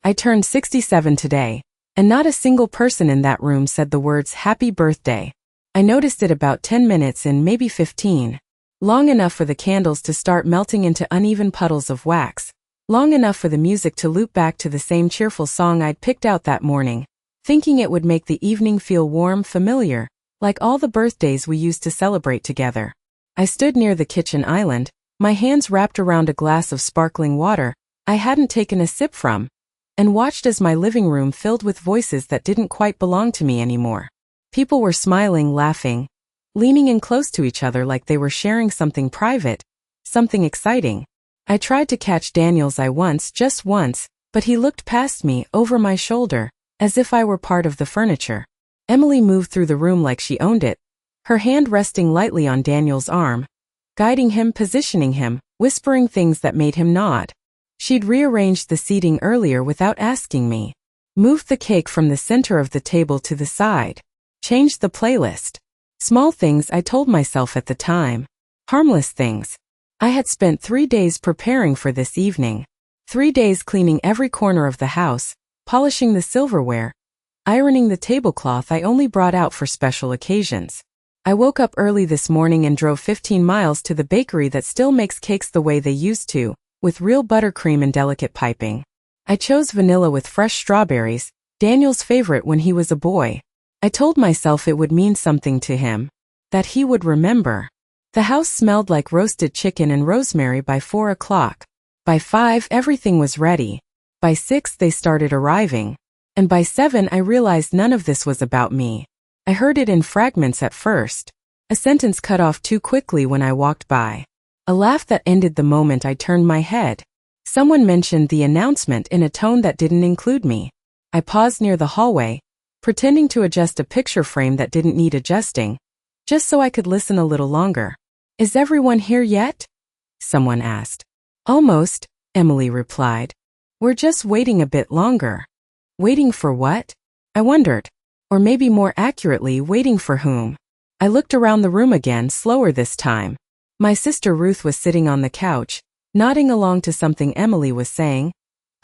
I turned 67 today, and not a single person in that room said the words "Happy Birthday." I noticed it about 10 minutes in, maybe 15. Long enough for the candles to start melting into uneven puddles of wax. Long enough for the music to loop back to the same cheerful song I'd picked out that morning, thinking it would make the evening feel warm, familiar, like all the birthdays we used to celebrate together. I stood near the kitchen island, my hands wrapped around a glass of sparkling water I hadn't taken a sip from, and watched as my living room filled with voices that didn't quite belong to me anymore. People were smiling, laughing, leaning in close to each other like they were sharing something private, something exciting. I tried to catch Daniel's eye once, just once, but he looked past me, over my shoulder, as if I were part of the furniture. Emily moved through the room like she owned it, her hand resting lightly on Daniel's arm, guiding him, positioning him, whispering things that made him nod. She'd rearranged the seating earlier without asking me, moved the cake from the center of the table to the side, changed the playlist. Small things, I told myself at the time. Harmless things. I had spent 3 days preparing for this evening. 3 days cleaning every corner of the house, polishing the silverware, ironing the tablecloth I only brought out for special occasions. I woke up early this morning and drove 15 miles to the bakery that still makes cakes the way they used to, with real buttercream and delicate piping. I chose vanilla with fresh strawberries, Daniel's favorite when he was a boy. I told myself it would mean something to him, that he would remember. The house smelled like roasted chicken and rosemary by 4 o'clock. By 5, everything was ready. By 6, they started arriving. And by 7, I realized none of this was about me. I heard it in fragments at first. A sentence cut off too quickly when I walked by. A laugh that ended the moment I turned my head. Someone mentioned the announcement in a tone that didn't include me. I paused near the hallway, pretending to adjust a picture frame that didn't need adjusting, just so I could listen a little longer. "Is everyone here yet?" someone asked. "Almost," Emily replied. "We're just waiting a bit longer." Waiting for what? I wondered. Or maybe more accurately, waiting for whom? I looked around the room again, slower this time. My sister Ruth was sitting on the couch, nodding along to something Emily was saying,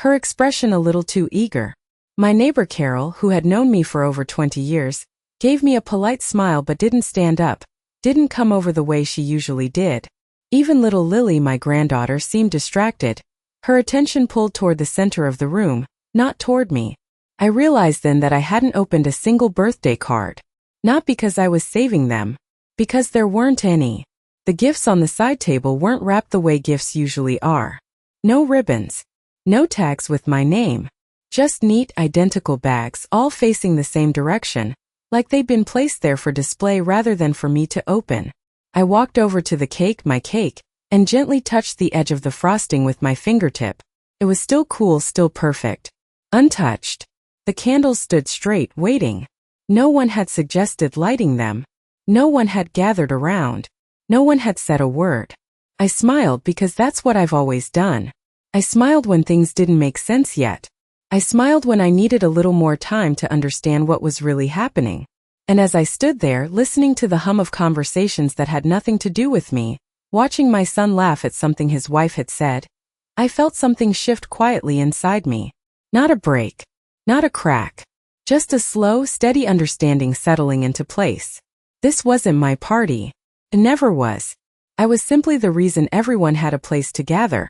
her expression a little too eager. My neighbor Carol, who had known me for over 20 years, gave me a polite smile but didn't stand up, didn't come over the way she usually did. Even little Lily, my granddaughter, seemed distracted, her attention pulled toward the center of the room, not toward me. I realized then that I hadn't opened a single birthday card. Not because I was saving them, because there weren't any. The gifts on the side table weren't wrapped the way gifts usually are. No ribbons. No tags with my name. Just neat, identical bags, all facing the same direction, like they'd been placed there for display rather than for me to open. I walked over to the cake, my cake, and gently touched the edge of the frosting with my fingertip. It was still cool, still perfect. Untouched. The candles stood straight, waiting. No one had suggested lighting them. No one had gathered around. No one had said a word. I smiled because that's what I've always done. I smiled when things didn't make sense yet. I smiled when I needed a little more time to understand what was really happening. And as I stood there, listening to the hum of conversations that had nothing to do with me, watching my son laugh at something his wife had said, I felt something shift quietly inside me. Not a break. Not a crack. Just a slow, steady understanding settling into place. This wasn't my party. It never was. I was simply the reason everyone had a place to gather.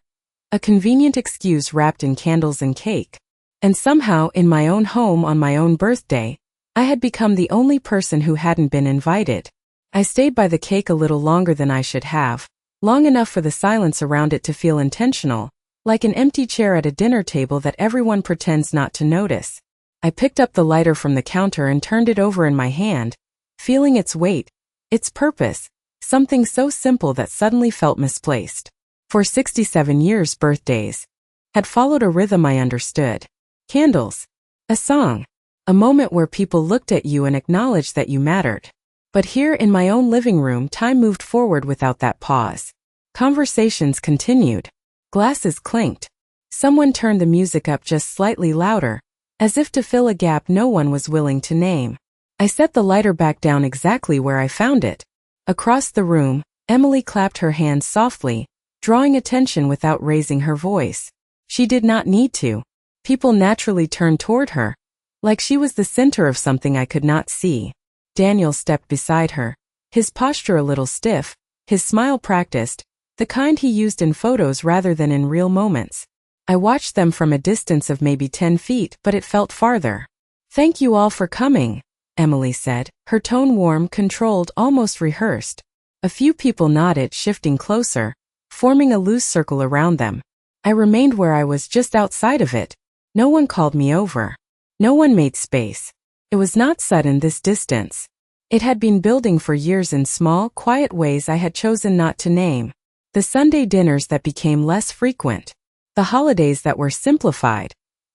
A convenient excuse wrapped in candles and cake. And somehow, in my own home on my own birthday, I had become the only person who hadn't been invited. I stayed by the cake a little longer than I should have, long enough for the silence around it to feel intentional, like an empty chair at a dinner table that everyone pretends not to notice. I picked up the lighter from the counter and turned it over in my hand, feeling its weight, its purpose, something so simple that suddenly felt misplaced. For 67 years, birthdays had followed a rhythm I understood. Candles. A song. A moment where people looked at you and acknowledged that you mattered. But here in my own living room, time moved forward without that pause. Conversations continued. Glasses clinked. Someone turned the music up just slightly louder, as if to fill a gap no one was willing to name. I set the lighter back down exactly where I found it. Across the room, Emily clapped her hands softly, drawing attention without raising her voice. She did not need to. People naturally turned toward her, like she was the center of something I could not see. Daniel stepped beside her, his posture a little stiff, his smile practiced, the kind he used in photos rather than in real moments. I watched them from a distance of maybe 10 feet, but it felt farther. "Thank you all for coming," Emily said, her tone warm, controlled, almost rehearsed. A few people nodded, shifting closer, forming a loose circle around them. I remained where I was, just outside of it. No one called me over. No one made space. It was not sudden, this distance. It had been building for years in small, quiet ways I had chosen not to name. The Sunday dinners that became less frequent. The holidays that were simplified,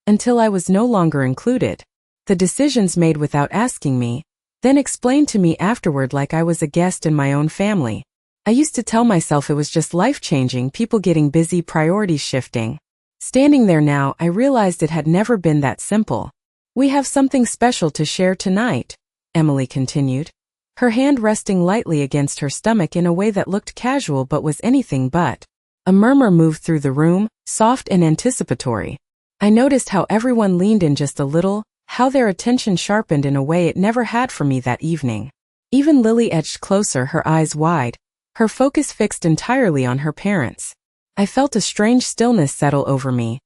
until I was no longer included. The decisions made without asking me, then explained to me afterward like I was a guest in my own family. I used to tell myself it was just life-changing, people getting busy, priorities shifting. Standing there now, I realized it had never been that simple. "We have something special to share tonight," Emily continued, her hand resting lightly against her stomach in a way that looked casual but was anything but. A murmur moved through the room, soft and anticipatory. I noticed how everyone leaned in just a little, how their attention sharpened in a way it never had for me that evening. Even Lily edged closer, her eyes wide, her focus fixed entirely on her parents. I felt a strange stillness settle over me,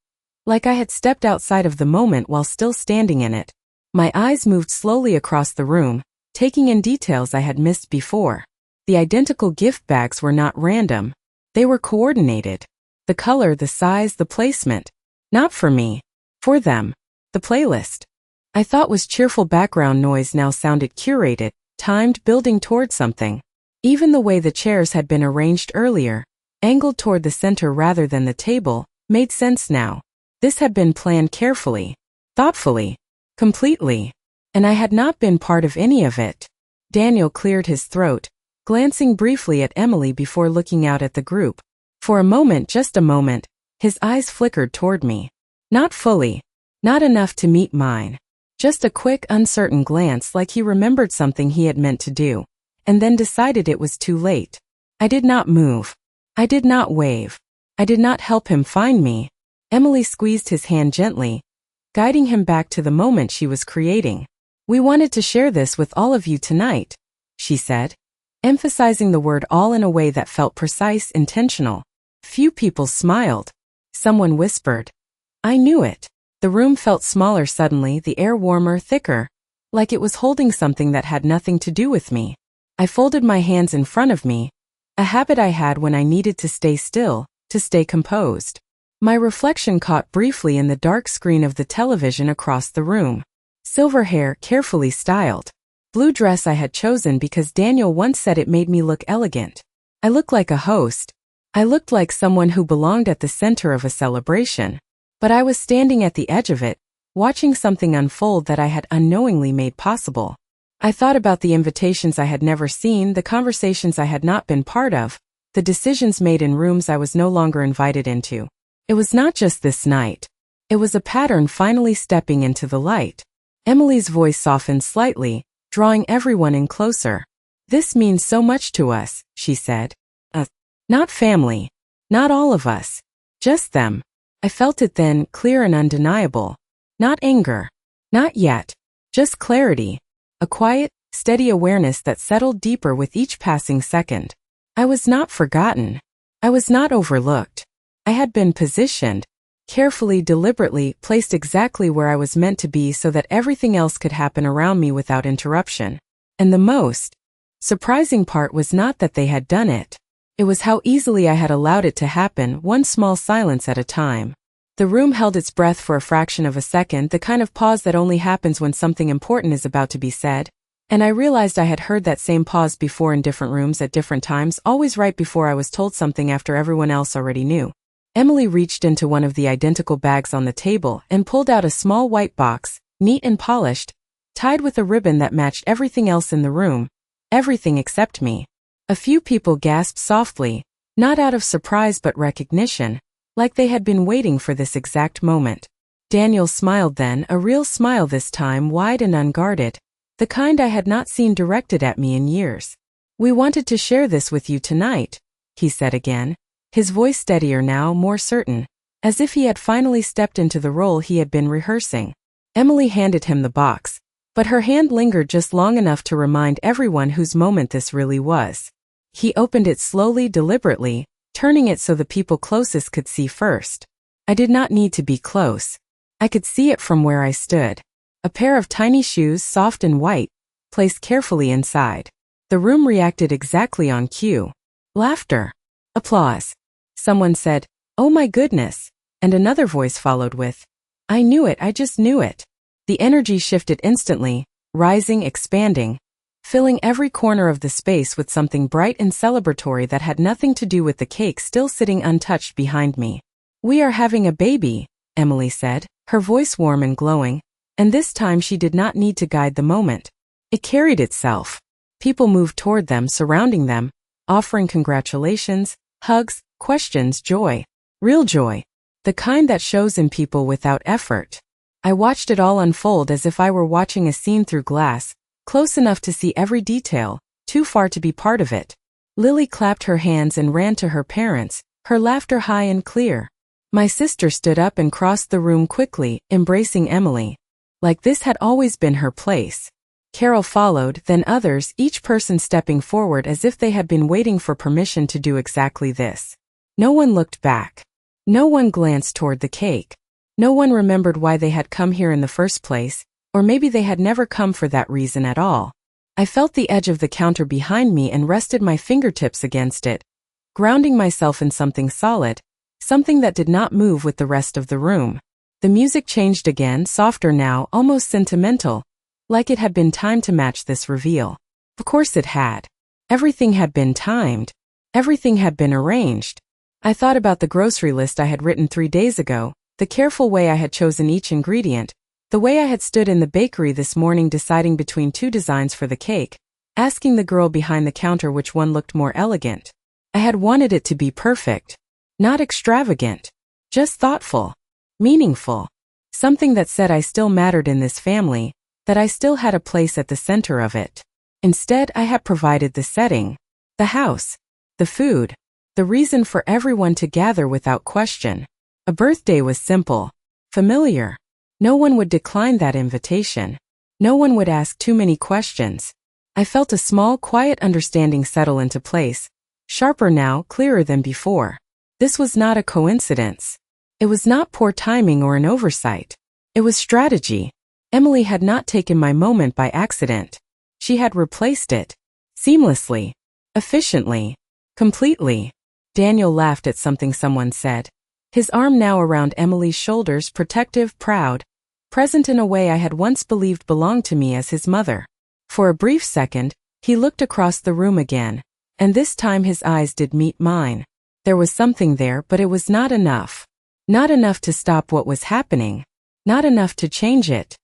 like I had stepped outside of the moment while still standing in it. My eyes moved slowly across the room, taking in details I had missed before. The identical gift bags were not random. They were coordinated. The color, the size, the placement. Not for me. For them. The playlist I thought was cheerful background noise now sounded curated, timed, building toward something. Even the way the chairs had been arranged earlier, angled toward the center rather than the table, made sense now. This had been planned carefully, thoughtfully, completely. And I had not been part of any of it. Daniel cleared his throat, glancing briefly at Emily before looking out at the group. For a moment, just a moment, his eyes flickered toward me. Not fully. Not enough to meet mine. Just a quick, uncertain glance, like he remembered something he had meant to do, and then decided it was too late. I did not move. I did not wave. I did not help him find me. Emily squeezed his hand gently, guiding him back to the moment she was creating. "We wanted to share this with all of you tonight," she said, emphasizing the word all in a way that felt precise, intentional. Few people smiled. Someone whispered, "I knew it." The room felt smaller suddenly, the air warmer, thicker, like it was holding something that had nothing to do with me. I folded my hands in front of me, a habit I had when I needed to stay still, to stay composed. My reflection caught briefly in the dark screen of the television across the room. Silver hair, carefully styled. Blue dress I had chosen because Daniel once said it made me look elegant. I looked like a host. I looked like someone who belonged at the center of a celebration. But I was standing at the edge of it, watching something unfold that I had unknowingly made possible. I thought about the invitations I had never seen, the conversations I had not been part of, the decisions made in rooms I was no longer invited into. It was not just this night. It was a pattern finally stepping into the light. Emily's voice softened slightly, drawing everyone in closer. "This means so much to us," she said. Not family. Not all of us. Just them." I felt it then, clear and undeniable. Not anger. Not yet. Just clarity. A quiet, steady awareness that settled deeper with each passing second. I was not forgotten. I was not overlooked. I had been positioned, carefully, deliberately, placed exactly where I was meant to be so that everything else could happen around me without interruption. And the most surprising part was not that they had done it. It was how easily I had allowed it to happen, one small silence at a time. The room held its breath for a fraction of a second, the kind of pause that only happens when something important is about to be said. And I realized I had heard that same pause before in different rooms at different times, always right before I was told something after everyone else already knew. Emily reached into one of the identical bags on the table and pulled out a small white box, neat and polished, tied with a ribbon that matched everything else in the room, everything except me. A few people gasped softly, not out of surprise but recognition, like they had been waiting for this exact moment. Daniel smiled then, a real smile this time, wide and unguarded, the kind I had not seen directed at me in years. "We wanted to share this with you tonight," he said again, his voice steadier now, more certain. as if he had finally stepped into the role he had been rehearsing. Emily handed him the box, but her hand lingered just long enough to remind everyone whose moment this really was. He opened it slowly, deliberately, turning it so the people closest could see first. I did not need to be close. I could see it from where I stood. A pair of tiny shoes, soft and white, placed carefully inside. The room reacted exactly on cue. Laughter. Applause. Someone said, "Oh my goodness," and another voice followed with, "I knew it, I just knew it." The energy shifted instantly, rising, expanding, filling every corner of the space with something bright and celebratory that had nothing to do with the cake still sitting untouched behind me. "We are having a baby," Emily said, her voice warm and glowing, and this time she did not need to guide the moment. It carried itself. People moved toward them, surrounding them, offering congratulations, hugs, questions, joy. Real joy. The kind that shows in people without effort. I watched it all unfold as if I were watching a scene through glass, close enough to see every detail, too far to be part of it. Lily clapped her hands and ran to her parents, her laughter high and clear. My sister stood up and crossed the room quickly, embracing Emily. Like this had always been her place. Carol followed, then others, each person stepping forward as if they had been waiting for permission to do exactly this. No one looked back. No one glanced toward the cake. No one remembered why they had come here in the first place, or maybe they had never come for that reason at all. I felt the edge of the counter behind me and rested my fingertips against it, grounding myself in something solid, something that did not move with the rest of the room. The music changed again, softer now, almost sentimental, like it had been timed to match this reveal. Of course it had. Everything had been timed. Everything had been arranged. I thought about the grocery list I had written 3 days ago, the careful way I had chosen each ingredient, the way I had stood in the bakery this morning deciding between 2 designs for the cake, asking the girl behind the counter which one looked more elegant. I had wanted it to be perfect. Not extravagant. Just thoughtful. Meaningful. Something that said I still mattered in this family, that I still had a place at the center of it. Instead, I had provided the setting. The house. The food. The reason for everyone to gather without question. A birthday was simple. Familiar. No one would decline that invitation. No one would ask too many questions. I felt a small, quiet understanding settle into place. Sharper now, clearer than before. This was not a coincidence. It was not poor timing or an oversight. It was strategy. Emily had not taken my moment by accident. She had replaced it. Seamlessly. Efficiently. Completely. Daniel laughed at something someone said. His arm now around Emily's shoulders, protective, proud, present in a way I had once believed belonged to me as his mother. For a brief second, he looked across the room again, and this time his eyes did meet mine. There was something there, but it was not enough. Not enough to stop what was happening. Not enough to change it.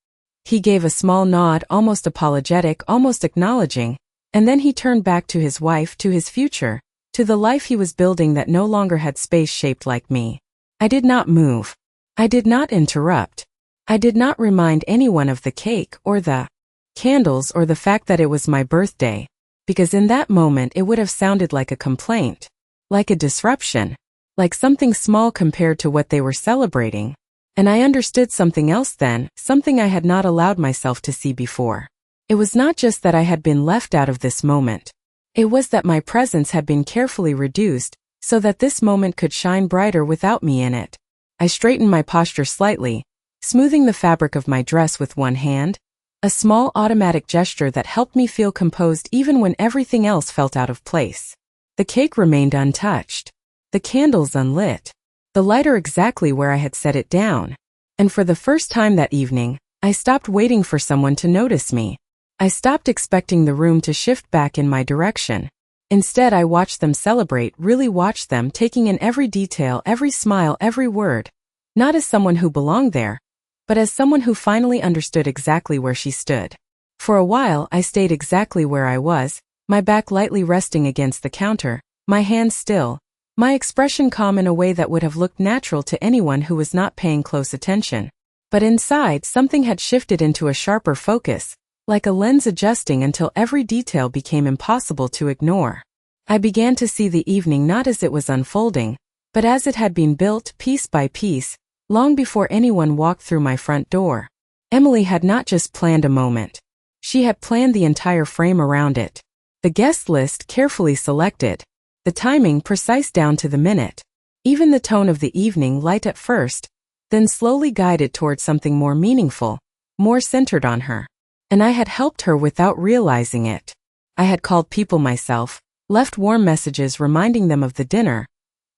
He gave a small nod, almost apologetic, almost acknowledging, and then he turned back to his wife, to his future, to the life he was building that no longer had space shaped like me. I did not move. I did not interrupt. I did not remind anyone of the cake or the candles or the fact that it was my birthday, because in that moment it would have sounded like a complaint, like a disruption, like something small compared to what they were celebrating. And I understood something else then, something I had not allowed myself to see before. It was not just that I had been left out of this moment. It was that my presence had been carefully reduced, so that this moment could shine brighter without me in it. I straightened my posture slightly, smoothing the fabric of my dress with one hand, a small automatic gesture that helped me feel composed even when everything else felt out of place. The cake remained untouched. The candles unlit. The lighter exactly where I had set it down. And for the first time that evening, I stopped waiting for someone to notice me. I stopped expecting the room to shift back in my direction. Instead, I watched them celebrate, really watched them, taking in every detail, every smile, every word, not as someone who belonged there, but as someone who finally understood exactly where she stood. For a while, I stayed exactly where I was, my back lightly resting against the counter, my hands still, my expression calm in a way that would have looked natural to anyone who was not paying close attention. But inside, something had shifted into a sharper focus, like a lens adjusting until every detail became impossible to ignore. I began to see the evening not as it was unfolding, But as it had been built piece by piece, long before anyone walked through my front door, Emily had not just planned a moment. She had planned the entire frame around it. The guest list carefully selected, the timing precise down to the minute, even the tone of the evening light at first, then slowly guided toward something more meaningful, more centered on her. And I had helped her without realizing it. I had called people myself, left warm messages reminding them of the dinner,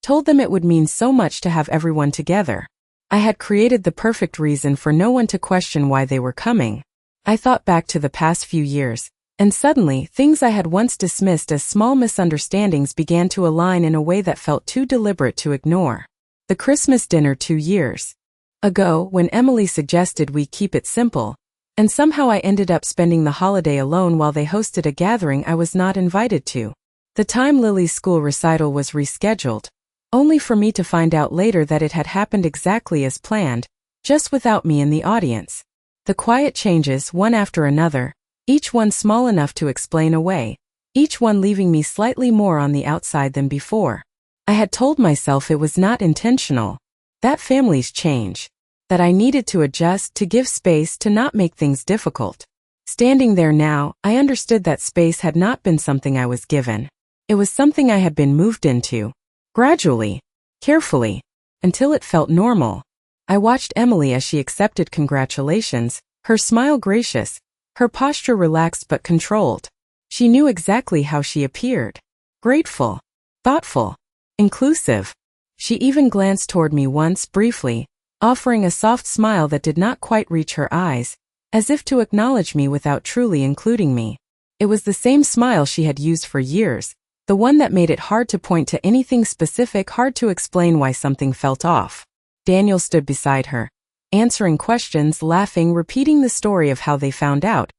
told them it would mean so much to have everyone together. I had created the perfect reason for no one to question why they were coming. I thought back to the past few years, and suddenly things I had once dismissed as small misunderstandings began to align in a way that felt too deliberate to ignore. The Christmas dinner 2 years ago, when Emily suggested we keep it simple, and somehow I ended up spending the holiday alone while they hosted a gathering I was not invited to. The time Lily's school recital was rescheduled, only for me to find out later that it had happened exactly as planned, just without me in the audience. The quiet changes, one after another, each one small enough to explain away, each one leaving me slightly more on the outside than before. I had told myself it was not intentional, that families change, that I needed to adjust, to give space, to not make things difficult. Standing there now, I understood that space had not been something I was given. It was something I had been moved into, gradually, carefully, until it felt normal. I watched Emily as she accepted congratulations, her smile gracious, her posture relaxed but controlled. She knew exactly how she appeared. Grateful, thoughtful, inclusive. She even glanced toward me once briefly, offering a soft smile that did not quite reach her eyes, as if to acknowledge me without truly including me. It was the same smile she had used for years, the one that made it hard to point to anything specific, hard to explain why something felt off. Daniel stood beside her, answering questions, laughing, repeating the story of how they found out,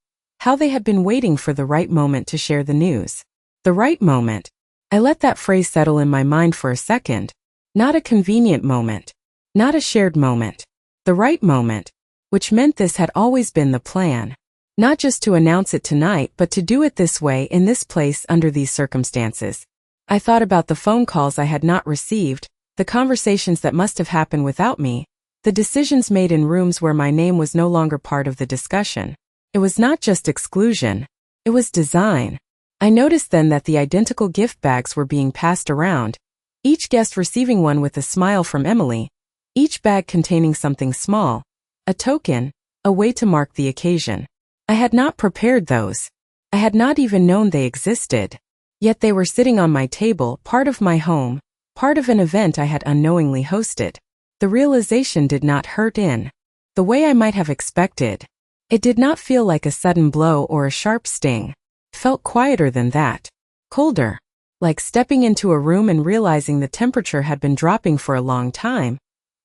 how they had been waiting for the right moment to share the news. The right moment. I let that phrase settle in my mind for a second. Not a convenient moment. Not a shared moment. The right moment, which meant this had always been the plan. Not just to announce it tonight, but to do it this way, in this place, under these circumstances. I thought about the phone calls I had not received, the conversations that must have happened without me, the decisions made in rooms where my name was no longer part of the discussion. It was not just exclusion. It was design. I noticed then that the identical gift bags were being passed around, each guest receiving one with a smile from Emily, each bag containing something small, a token, a way to mark the occasion. I had not prepared those. I had not even known they existed. Yet they were sitting on my table, part of my home, part of an event I had unknowingly hosted. The realization did not hurt in the way I might have expected. It did not feel like a sudden blow or a sharp sting. It felt quieter than that. Colder. Like stepping into a room and realizing the temperature had been dropping for a long time,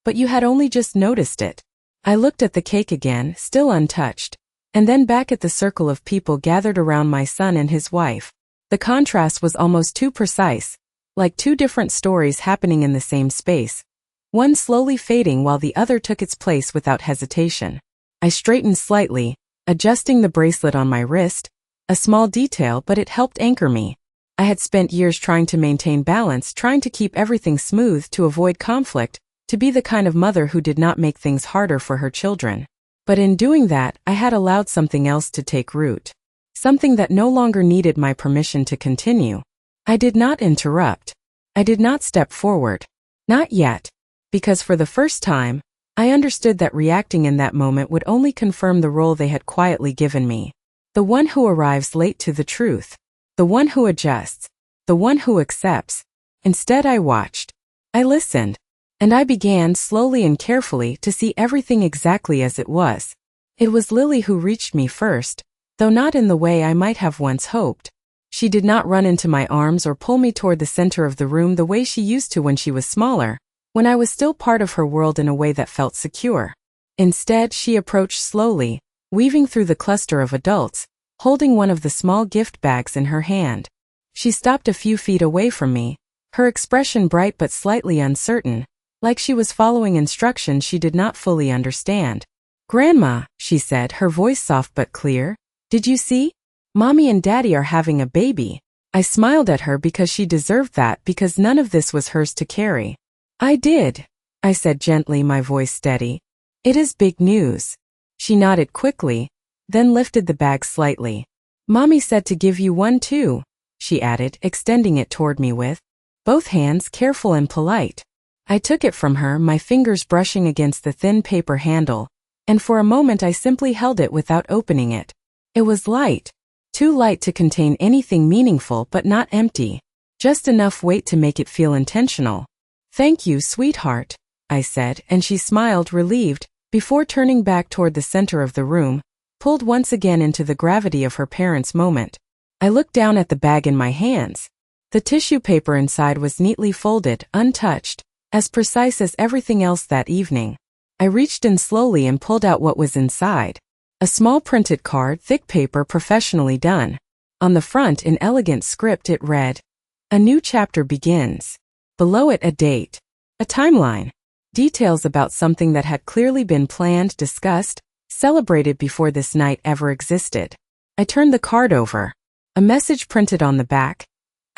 but you had only just noticed it. I looked at the cake again, still untouched, and then back at the circle of people gathered around my son and his wife. The contrast was almost too precise, like two different stories happening in the same space, one slowly fading while the other took its place without hesitation. I straightened slightly, adjusting the bracelet on my wrist, a small detail, but it helped anchor me. I had spent years trying to maintain balance, trying to keep everything smooth, to avoid conflict, to be the kind of mother who did not make things harder for her children. But in doing that, I had allowed something else to take root. Something that no longer needed my permission to continue. I did not interrupt. I did not step forward. Not yet. Because for the first time, I understood that reacting in that moment would only confirm the role they had quietly given me. The one who arrives late to the truth. The one who adjusts. The one who accepts. Instead, I watched. I listened. And I began, slowly and carefully, to see everything exactly as it was. It was Lily who reached me first, though not in the way I might have once hoped. She did not run into my arms or pull me toward the center of the room the way she used to when she was smaller, when I was still part of her world in a way that felt secure. Instead, she approached slowly, weaving through the cluster of adults, holding one of the small gift bags in her hand. She stopped a few feet away from me, her expression bright but slightly uncertain, like she was following instructions she did not fully understand. "Grandma," she said, her voice soft but clear, "did you see? Mommy and Daddy are having a baby." I smiled at her because she deserved that, because none of this was hers to carry. I did, I said gently, my voice steady. It is big news. She nodded quickly, then lifted the bag slightly. Mommy said to give you one too, she added, extending it toward me with both hands, careful and polite. I took it from her, my fingers brushing against the thin paper handle, and for a moment I simply held it without opening it. It was light, too light to contain anything meaningful but not empty, just enough weight to make it feel intentional. Thank you, sweetheart, I said, and she smiled, relieved, before turning back toward the center of the room, pulled once again into the gravity of her parents' moment. I looked down at the bag in my hands. The tissue paper inside was neatly folded, untouched, as precise as everything else that evening. I reached in slowly and pulled out what was inside. A small printed card, thick paper, professionally done. On the front, in elegant script, it read, "A new chapter begins." Below it, a date, a timeline, details about something that had clearly been planned, discussed, celebrated before this night ever existed. I turned the card over. A message printed on the back,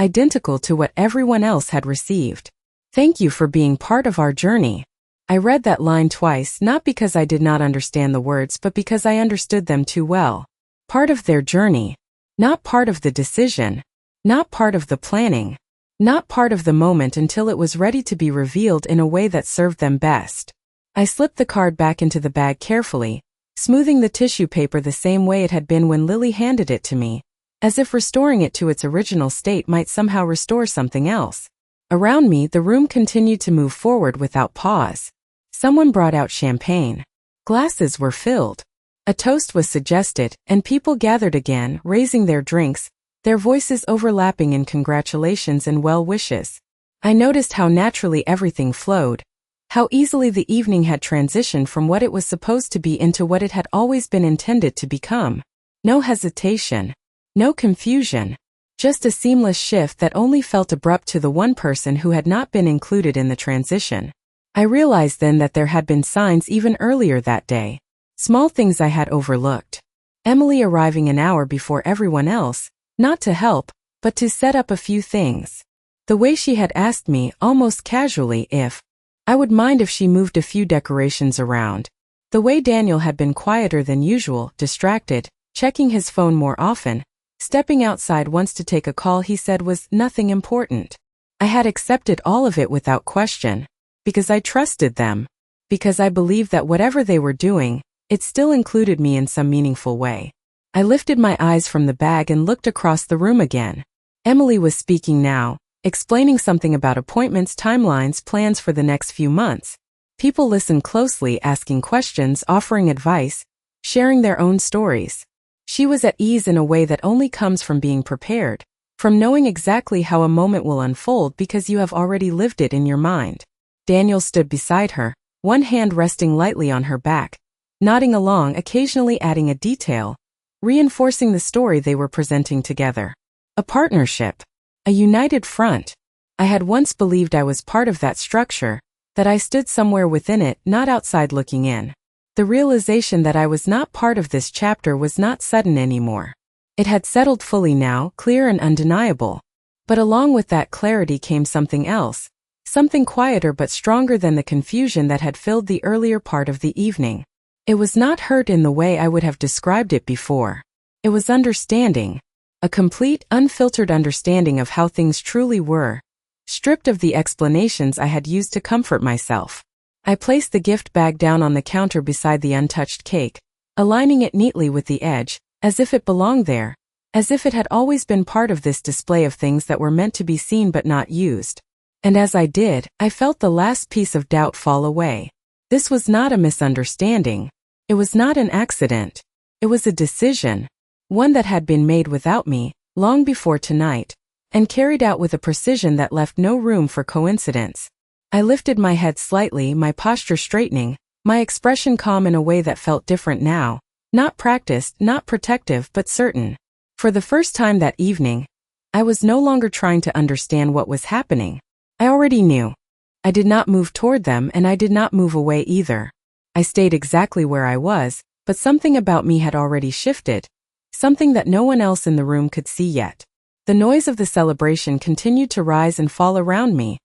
identical to what everyone else had received. Thank you for being part of our journey. I read that line twice, not because I did not understand the words, but because I understood them too well. Part of their journey, not part of the decision, not part of the planning, not part of the moment until it was ready to be revealed in a way that served them best. I slipped the card back into the bag carefully, smoothing the tissue paper the same way it had been when Lily handed it to me, as if restoring it to its original state might somehow restore something else. Around me, the room continued to move forward without pause. Someone brought out champagne. Glasses were filled. A toast was suggested, and people gathered again, raising their drinks, their voices overlapping in congratulations and well wishes. I noticed how naturally everything flowed, how easily the evening had transitioned from what it was supposed to be into what it had always been intended to become. No hesitation, no confusion, just a seamless shift that only felt abrupt to the one person who had not been included in the transition. I realized then that there had been signs even earlier that day, small things I had overlooked. Emily arriving an hour before everyone else, not to help, but to set up a few things. The way she had asked me, almost casually, if I would mind if she moved a few decorations around. The way Daniel had been quieter than usual, distracted, checking his phone more often, stepping outside once to take a call he said was nothing important. I had accepted all of it without question, because I trusted them, because I believed that whatever they were doing, it still included me in some meaningful way. I lifted my eyes from the bag and looked across the room again. Emily was speaking now, explaining something about appointments, timelines, plans for the next few months. People listened closely, asking questions, offering advice, sharing their own stories. She was at ease in a way that only comes from being prepared, from knowing exactly how a moment will unfold because you have already lived it in your mind. Daniel stood beside her, one hand resting lightly on her back, nodding along, occasionally adding a detail, reinforcing the story they were presenting together. A partnership. A united front. I had once believed I was part of that structure, that I stood somewhere within it, not outside looking in. The realization that I was not part of this chapter was not sudden anymore. It had settled fully now, clear and undeniable. But along with that clarity came something else, something quieter but stronger than the confusion that had filled the earlier part of the evening. It was not hurt in the way I would have described it before. It was understanding. A complete, unfiltered understanding of how things truly were, stripped of the explanations I had used to comfort myself. I placed the gift bag down on the counter beside the untouched cake, aligning it neatly with the edge, as if it belonged there, as if it had always been part of this display of things that were meant to be seen but not used. And as I did, I felt the last piece of doubt fall away. This was not a misunderstanding. It was not an accident. It was a decision, one that had been made without me, long before tonight, and carried out with a precision that left no room for coincidence. I lifted my head slightly, my posture straightening, my expression calm in a way that felt different now, not practiced, not protective, but certain. For the first time that evening, I was no longer trying to understand what was happening. I already knew. I did not move toward them, and I did not move away either. I stayed exactly where I was, but something about me had already shifted, something that no one else in the room could see yet. The noise of the celebration continued to rise and fall around me,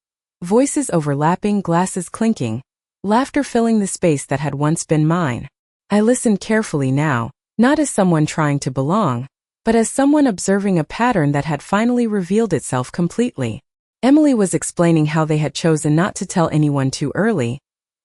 Voices overlapping, glasses clinking, laughter filling the space that had once been mine. I listened carefully now, not as someone trying to belong, but as someone observing a pattern that had finally revealed itself completely. Emily was explaining how they had chosen not to tell anyone too early,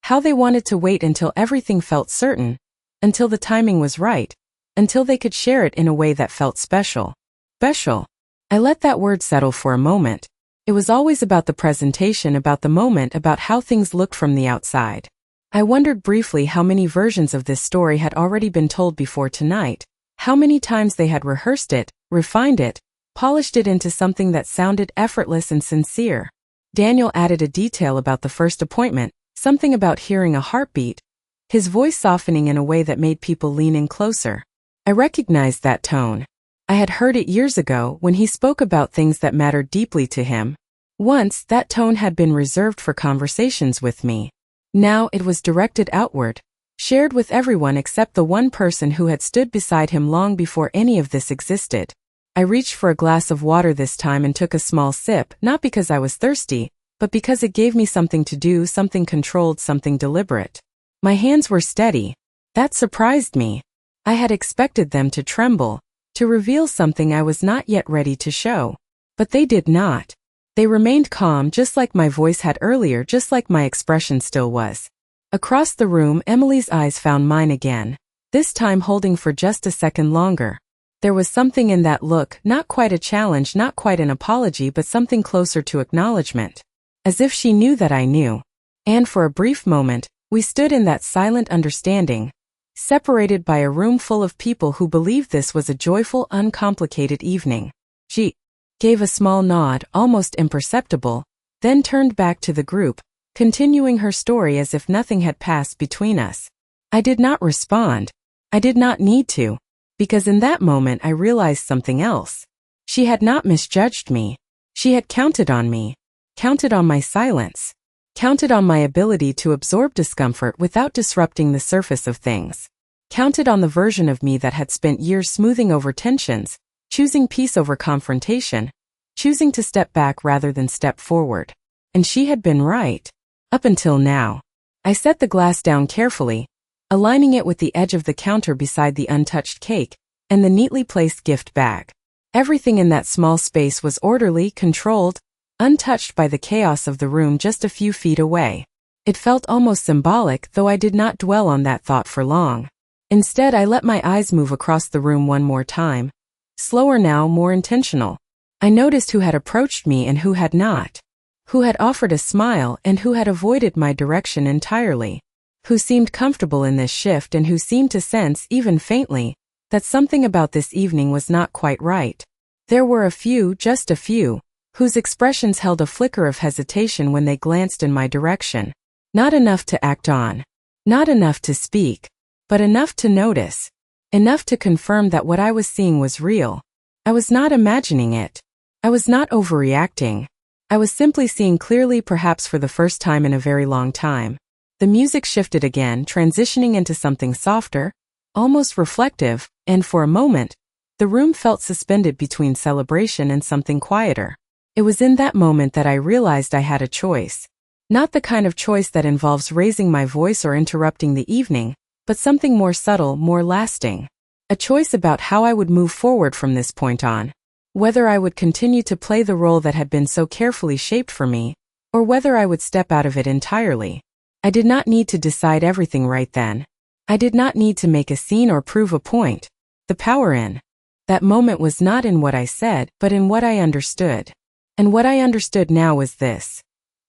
how they wanted to wait until everything felt certain, until the timing was right, until they could share it in a way that felt special. Special. I let that word settle for a moment. It was always about the presentation, about the moment, about how things looked from the outside. I wondered briefly how many versions of this story had already been told before tonight, how many times they had rehearsed it, refined it, polished it into something that sounded effortless and sincere. Daniel added a detail about the first appointment, something about hearing a heartbeat, his voice softening in a way that made people lean in closer. I recognized that tone. I had heard it years ago when he spoke about things that mattered deeply to him. Once, that tone had been reserved for conversations with me. Now it was directed outward, shared with everyone except the one person who had stood beside him long before any of this existed. I reached for a glass of water this time and took a small sip, not because I was thirsty, but because it gave me something to do, something controlled, something deliberate. My hands were steady. That surprised me. I had expected them to tremble, to reveal something I was not yet ready to show. But they did not. They remained calm, just like my voice had earlier, just like my expression still was. Across the room, Emily's eyes found mine again, this time holding for just a second longer. There was something in that look, not quite a challenge, not quite an apology, but something closer to acknowledgement. As if she knew that I knew. And for a brief moment, we stood in that silent understanding, separated by a room full of people who believed this was a joyful, uncomplicated evening. She gave a small nod, almost imperceptible, then turned back to the group, continuing her story as if nothing had passed between us. I did not respond. I did not need to, because in that moment I realized something else. She had not misjudged me. She had counted on me, counted on my silence, counted on my ability to absorb discomfort without disrupting the surface of things, counted on the version of me that had spent years smoothing over tensions, choosing peace over confrontation, choosing to step back rather than step forward. And she had been right. Up until now. I set the glass down carefully, aligning it with the edge of the counter beside the untouched cake and the neatly placed gift bag. Everything in that small space was orderly, controlled, untouched by the chaos of the room just a few feet away. It felt almost symbolic, though I did not dwell on that thought for long. Instead, I let my eyes move across the room one more time. Slower now, more intentional. I noticed who had approached me and who had not. Who had offered a smile and who had avoided my direction entirely. Who seemed comfortable in this shift and who seemed to sense, even faintly, that something about this evening was not quite right. There were a few, just a few, whose expressions held a flicker of hesitation when they glanced in my direction. Not enough to act on. Not enough to speak. But enough to notice. Enough to confirm that what I was seeing was real. I was not imagining it. I was not overreacting. I was simply seeing clearly, perhaps for the first time in a very long time. The music shifted again, transitioning into something softer, almost reflective, and for a moment, the room felt suspended between celebration and something quieter. It was in that moment that I realized I had a choice. Not the kind of choice that involves raising my voice or interrupting the evening, but something more subtle, more lasting. A choice about how I would move forward from this point on. Whether I would continue to play the role that had been so carefully shaped for me, or whether I would step out of it entirely. I did not need to decide everything right then. I did not need to make a scene or prove a point. The power in that moment was not in what I said, but in what I understood. And what I understood now was this.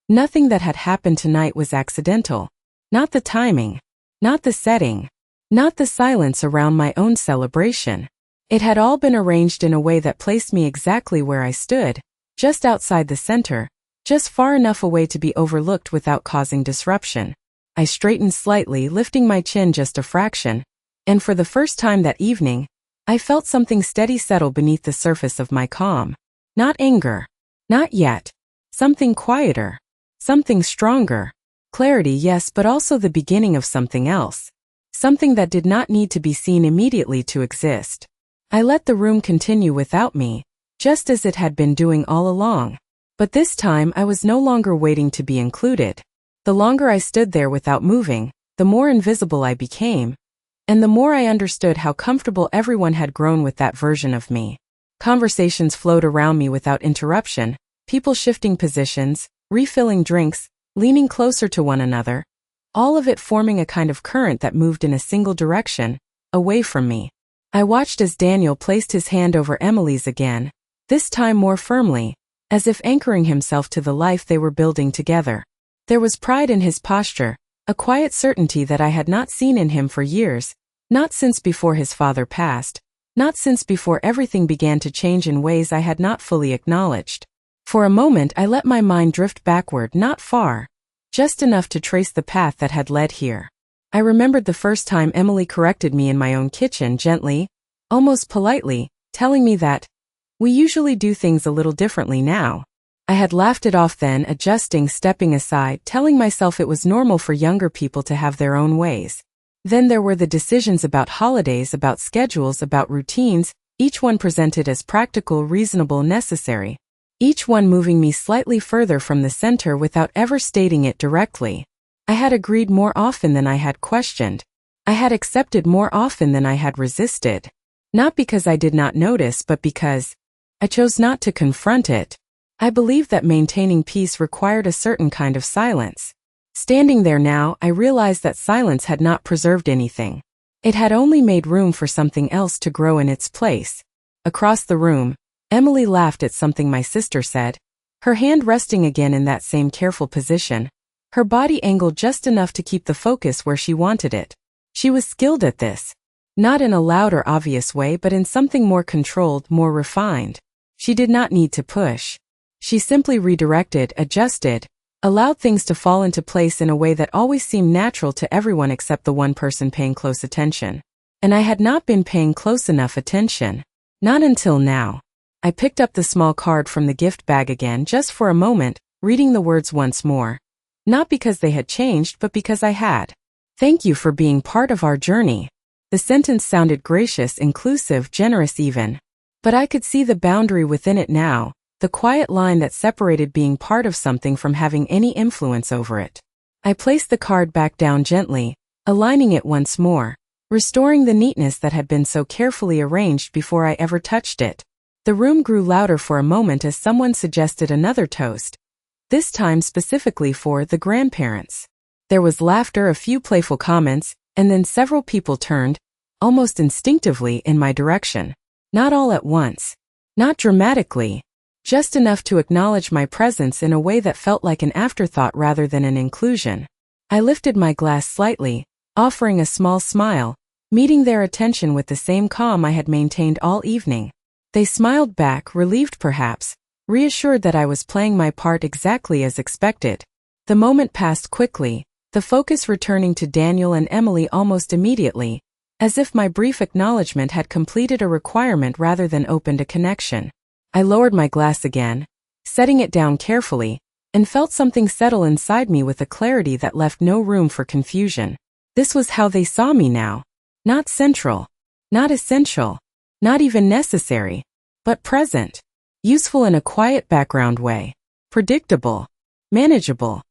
Nothing that had happened tonight was accidental. Not the timing. Not the setting. Not the silence around my own celebration. It had all been arranged in a way that placed me exactly where I stood, just outside the center, just far enough away to be overlooked without causing disruption. I straightened slightly, lifting my chin just a fraction, and for the first time that evening, I felt something steady settle beneath the surface of my calm. Not anger. Not yet. Something quieter. Something stronger. Clarity, yes, but also the beginning of something else. Something that did not need to be seen immediately to exist. I let the room continue without me, just as it had been doing all along. But this time I was no longer waiting to be included. The longer I stood there without moving, the more invisible I became, and the more I understood how comfortable everyone had grown with that version of me. Conversations flowed around me without interruption, people shifting positions, refilling drinks, leaning closer to one another, all of it forming a kind of current that moved in a single direction, away from me. I watched as Daniel placed his hand over Emily's again, this time more firmly, as if anchoring himself to the life they were building together. There was pride in his posture, a quiet certainty that I had not seen in him for years, not since before his father passed, not since before everything began to change in ways I had not fully acknowledged. For a moment I let my mind drift backward, not far, just enough to trace the path that had led here. I remembered the first time Emily corrected me in my own kitchen, gently, almost politely, telling me that we usually do things a little differently now. I had laughed it off then, adjusting, stepping aside, telling myself it was normal for younger people to have their own ways. Then there were the decisions about holidays, about schedules, about routines, each one presented as practical, reasonable, necessary. Each one moving me slightly further from the center without ever stating it directly. I had agreed more often than I had questioned. I had accepted more often than I had resisted. Not because I did not notice, but because I chose not to confront it. I believed that maintaining peace required a certain kind of silence. Standing there now, I realized that silence had not preserved anything. It had only made room for something else to grow in its place. Across the room, Emily laughed at something my sister said, her hand resting again in that same careful position, her body angled just enough to keep the focus where she wanted it. She was skilled at this. Not in a loud or obvious way, but in something more controlled, more refined. She did not need to push. She simply redirected, adjusted, allowed things to fall into place in a way that always seemed natural to everyone except the one person paying close attention. And I had not been paying close enough attention. Not until now. I picked up the small card from the gift bag again just for a moment, reading the words once more. Not because they had changed, but because I had. Thank you for being part of our journey. The sentence sounded gracious, inclusive, generous even. But I could see the boundary within it now, the quiet line that separated being part of something from having any influence over it. I placed the card back down gently, aligning it once more, restoring the neatness that had been so carefully arranged before I ever touched it. The room grew louder for a moment as someone suggested another toast, this time specifically for the grandparents. There was laughter, a few playful comments, and then several people turned, almost instinctively, in my direction. Not all at once. Not dramatically. Just enough to acknowledge my presence in a way that felt like an afterthought rather than an inclusion. I lifted my glass slightly, offering a small smile, meeting their attention with the same calm I had maintained all evening. They smiled back, relieved perhaps, reassured that I was playing my part exactly as expected. The moment passed quickly, the focus returning to Daniel and Emily almost immediately, as if my brief acknowledgement had completed a requirement rather than opened a connection. I lowered my glass again, setting it down carefully, and felt something settle inside me with a clarity that left no room for confusion. This was how they saw me now. Not central. Not essential. Not even necessary. But present. Useful in a quiet background way. Predictable. Manageable.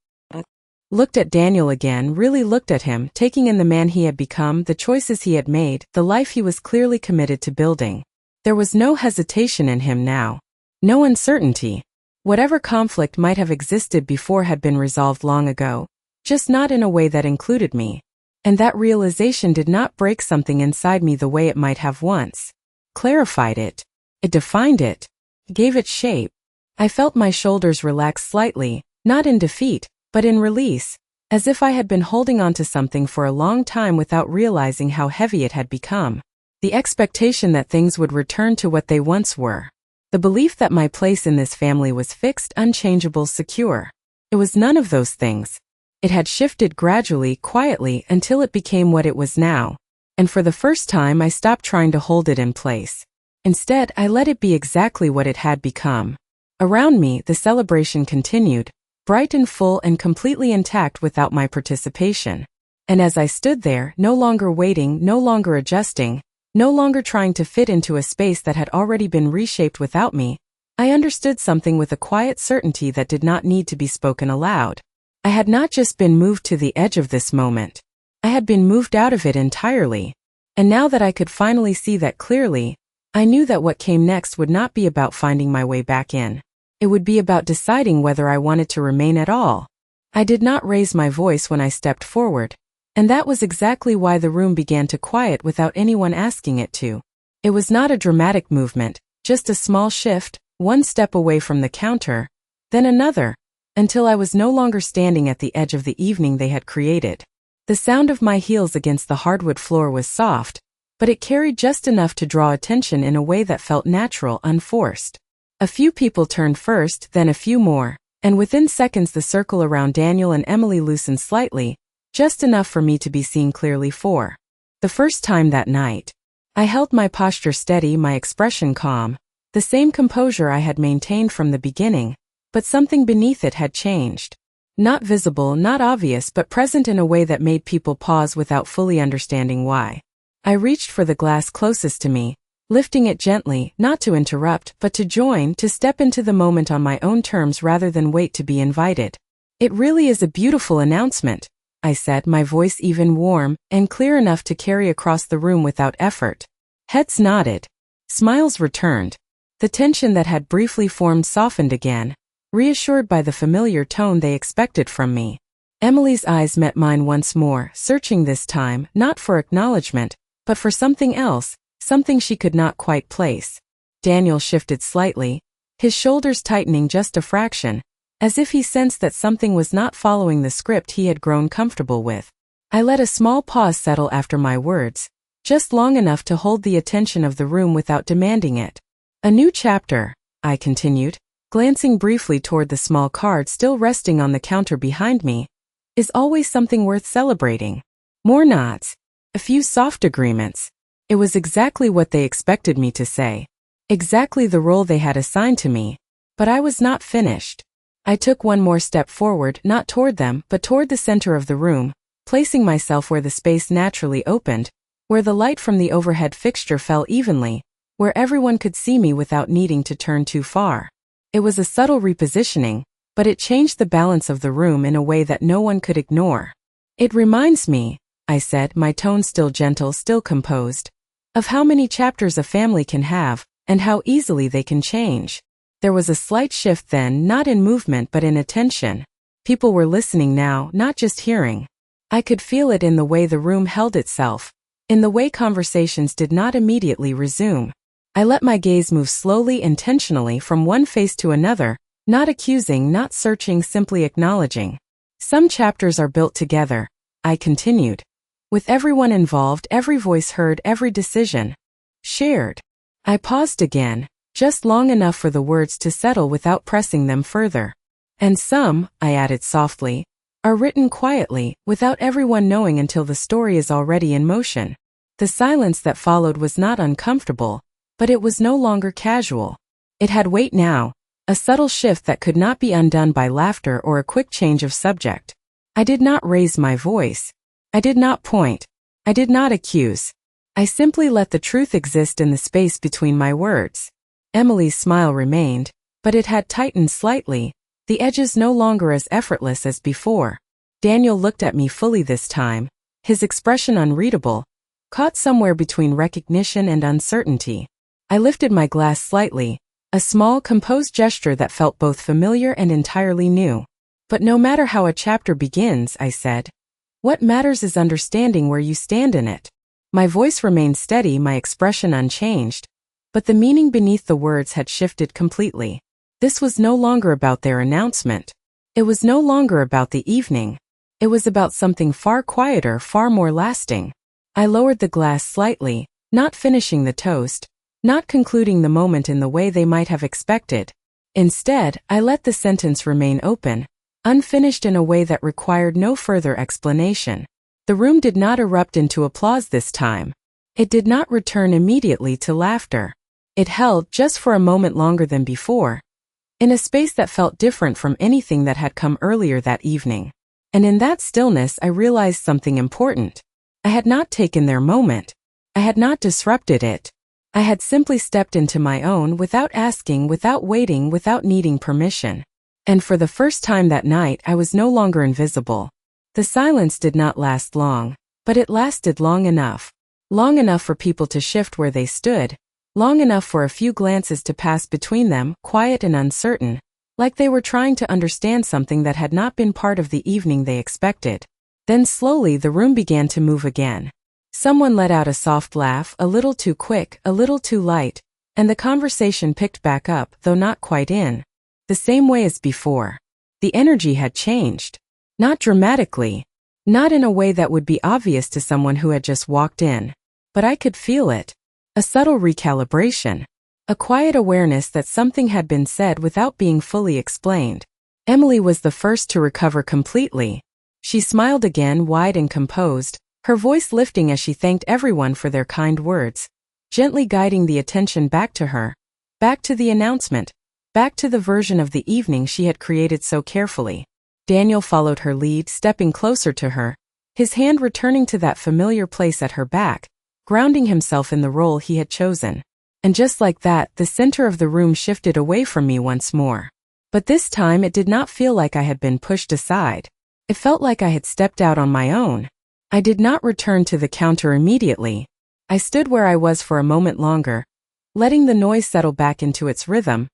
Looked at Daniel again, really looked at him, taking in the man he had become, the choices he had made, the life he was clearly committed to building. There was no hesitation in him now. No uncertainty. Whatever conflict might have existed before had been resolved long ago, just not in a way that included me. And that realization did not break something inside me the way it might have once. Clarified it. It defined it. Gave it shape. I felt my shoulders relax slightly, not in defeat, but in release, as if I had been holding on to something for a long time without realizing how heavy it had become. The expectation that things would return to what they once were. The belief that my place in this family was fixed, unchangeable, secure. It was none of those things. It had shifted gradually, quietly, until it became what it was now. And for the first time I stopped trying to hold it in place. Instead, I let it be exactly what it had become. Around me, the celebration continued, bright and full and completely intact without my participation. And as I stood there, no longer waiting, no longer adjusting, no longer trying to fit into a space that had already been reshaped without me, I understood something with a quiet certainty that did not need to be spoken aloud. I had not just been moved to the edge of this moment. I had been moved out of it entirely. And now that I could finally see that clearly, I knew that what came next would not be about finding my way back in. It would be about deciding whether I wanted to remain at all. I did not raise my voice when I stepped forward, and that was exactly why the room began to quiet without anyone asking it to. It was not a dramatic movement, just a small shift, one step away from the counter, then another, until I was no longer standing at the edge of the evening they had created. The sound of my heels against the hardwood floor was soft, but it carried just enough to draw attention in a way that felt natural, unforced. A few people turned first, then a few more, and within seconds the circle around Daniel and Emily loosened slightly, just enough for me to be seen clearly for the first time that night. I held my posture steady, my expression calm, the same composure I had maintained from the beginning, but something beneath it had changed. Not visible, not obvious, but present in a way that made people pause without fully understanding why. I reached for the glass closest to me, lifting it gently, not to interrupt, but to join, to step into the moment on my own terms rather than wait to be invited. "It really is a beautiful announcement," I said, my voice even warm and clear enough to carry across the room without effort. Heads nodded. Smiles returned. The tension that had briefly formed softened again, reassured by the familiar tone they expected from me. Emily's eyes met mine once more, searching this time, not for acknowledgement, but for something else, something she could not quite place. Daniel shifted slightly, his shoulders tightening just a fraction, as if he sensed that something was not following the script he had grown comfortable with. I let a small pause settle after my words, just long enough to hold the attention of the room without demanding it. "A new chapter," I continued, glancing briefly toward the small card still resting on the counter behind me, "is always something worth celebrating. More nods. A few soft agreements." It was exactly what they expected me to say. Exactly the role they had assigned to me. But I was not finished. I took one more step forward, not toward them, but toward the center of the room, placing myself where the space naturally opened, where the light from the overhead fixture fell evenly, where everyone could see me without needing to turn too far. It was a subtle repositioning, but it changed the balance of the room in a way that no one could ignore. "It reminds me," I said, my tone still gentle, still composed, "of how many chapters a family can have, and how easily they can change." There was a slight shift then, not in movement but in attention. People were listening now, not just hearing. I could feel it in the way the room held itself, in the way conversations did not immediately resume. I let my gaze move slowly, intentionally from one face to another, not accusing, not searching, simply acknowledging. "Some chapters are built together," I continued, "with everyone involved, every voice heard, every decision shared." I paused again, just long enough for the words to settle without pressing them further. "And some," I added softly, "are written quietly, without everyone knowing until the story is already in motion." The silence that followed was not uncomfortable, but it was no longer casual. It had weight now, a subtle shift that could not be undone by laughter or a quick change of subject. I did not raise my voice. I did not point. I did not accuse. I simply let the truth exist in the space between my words. Emily's smile remained, but it had tightened slightly, the edges no longer as effortless as before. Daniel looked at me fully this time, his expression unreadable, caught somewhere between recognition and uncertainty. I lifted my glass slightly, a small, composed gesture that felt both familiar and entirely new. "But no matter how a chapter begins," I said, "what matters is understanding where you stand in it." My voice remained steady, my expression unchanged, but the meaning beneath the words had shifted completely. This was no longer about their announcement. It was no longer about the evening. It was about something far quieter, far more lasting. I lowered the glass slightly, not finishing the toast, not concluding the moment in the way they might have expected. Instead, I let the sentence remain open, unfinished in a way that required no further explanation. The room did not erupt into applause this time. It did not return immediately to laughter. It held, just for a moment longer than before, in a space that felt different from anything that had come earlier that evening. And in that stillness I realized something important. I had not taken their moment. I had not disrupted it. I had simply stepped into my own without asking, without waiting, without needing permission. And for the first time that night, I was no longer invisible. The silence did not last long, but it lasted long enough. Long enough for people to shift where they stood, long enough for a few glances to pass between them, quiet and uncertain, like they were trying to understand something that had not been part of the evening they expected. Then slowly the room began to move again. Someone let out a soft laugh, a little too quick, a little too light, and the conversation picked back up, though not quite in the same way as before. The energy had changed. Not dramatically. Not in a way that would be obvious to someone who had just walked in. But I could feel it. A subtle recalibration. A quiet awareness that something had been said without being fully explained. Emily was the first to recover completely. She smiled again, wide and composed, her voice lifting as she thanked everyone for their kind words, gently guiding the attention back to her, back to the announcement, back to the version of the evening she had created so carefully. Daniel followed her lead, stepping closer to her, his hand returning to that familiar place at her back, grounding himself in the role he had chosen. And just like that, the center of the room shifted away from me once more. But this time it did not feel like I had been pushed aside. It felt like I had stepped out on my own. I did not return to the counter immediately. I stood where I was for a moment longer, letting the noise settle back into its rhythm,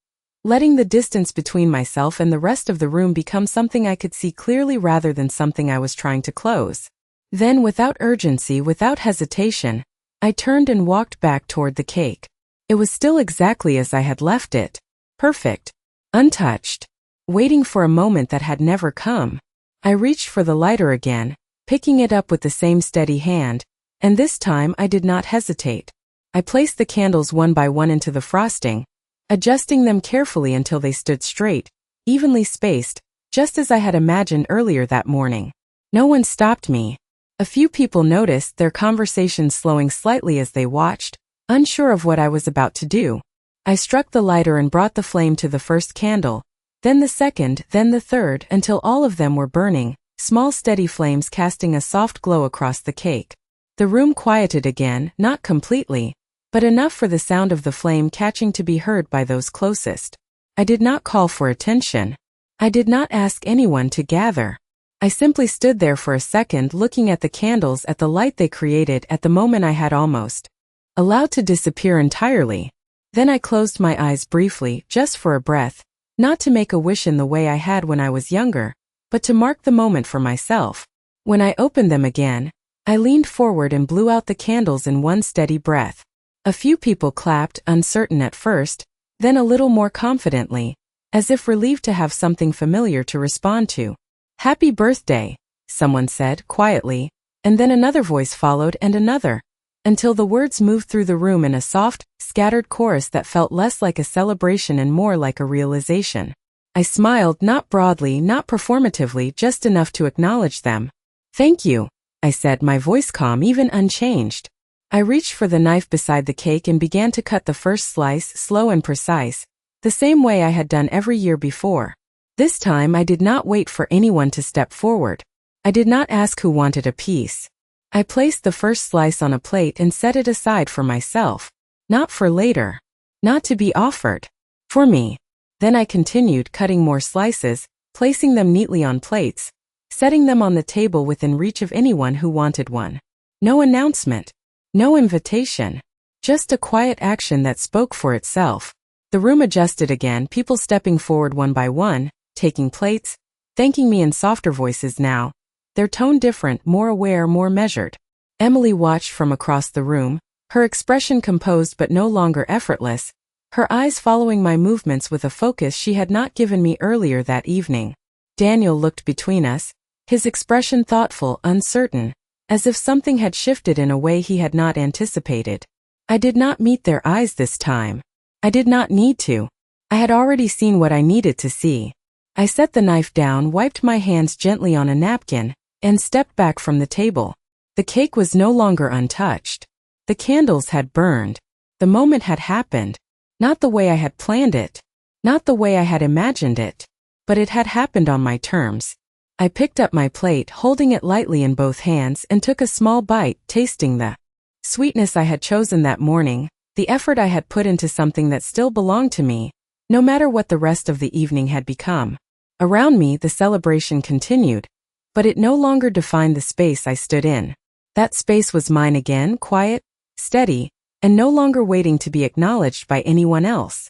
letting the distance between myself and the rest of the room become something I could see clearly rather than something I was trying to close. Then, without urgency, without hesitation, I turned and walked back toward the cake. It was still exactly as I had left it. Perfect. Untouched. Waiting for a moment that had never come. I reached for the lighter again, picking it up with the same steady hand, and this time I did not hesitate. I placed the candles one by one into the frosting, adjusting them carefully until they stood straight, evenly spaced, just as I had imagined earlier that morning. No one stopped me. A few people noticed, their conversations slowing slightly as they watched, unsure of what I was about to do. I struck the lighter and brought the flame to the first candle, then the second, then the third, until all of them were burning, small steady flames casting a soft glow across the cake. The room quieted again, not completely, but enough for the sound of the flame catching to be heard by those closest. I did not call for attention. I did not ask anyone to gather. I simply stood there for a second looking at the candles, at the light they created, at the moment I had almost allowed to disappear entirely. Then I closed my eyes briefly, just for a breath, not to make a wish in the way I had when I was younger, but to mark the moment for myself. When I opened them again, I leaned forward and blew out the candles in one steady breath. A few people clapped, uncertain at first, then a little more confidently, as if relieved to have something familiar to respond to. "Happy birthday," someone said quietly, and then another voice followed and another, until the words moved through the room in a soft, scattered chorus that felt less like a celebration and more like a realization. I smiled, not broadly, not performatively, just enough to acknowledge them. "Thank you," I said, my voice calm, even unchanged. I reached for the knife beside the cake and began to cut the first slice, slow and precise, the same way I had done every year before. This time I did not wait for anyone to step forward. I did not ask who wanted a piece. I placed the first slice on a plate and set it aside for myself. Not for later. Not to be offered. For me. Then I continued cutting more slices, placing them neatly on plates, setting them on the table within reach of anyone who wanted one. No announcement. No invitation. Just a quiet action that spoke for itself. The room adjusted again, people stepping forward one by one, taking plates, thanking me in softer voices now, their tone different, more aware, more measured. Emily watched from across the room, her expression composed but no longer effortless, her eyes following my movements with a focus she had not given me earlier that evening. Daniel looked between us, his expression thoughtful, uncertain, as if something had shifted in a way he had not anticipated. I did not meet their eyes this time. I did not need to. I had already seen what I needed to see. I set the knife down, wiped my hands gently on a napkin, and stepped back from the table. The cake was no longer untouched. The candles had burned. The moment had happened. Not the way I had planned it. Not the way I had imagined it. But it had happened on my terms. I picked up my plate, holding it lightly in both hands, and took a small bite, tasting the sweetness I had chosen that morning, The effort I had put into something that still belonged to me, no matter what the rest of the evening had become. Around me, the celebration continued, but it no longer defined the space I stood in. That space was mine again, quiet, steady, and no longer waiting to be acknowledged by anyone else.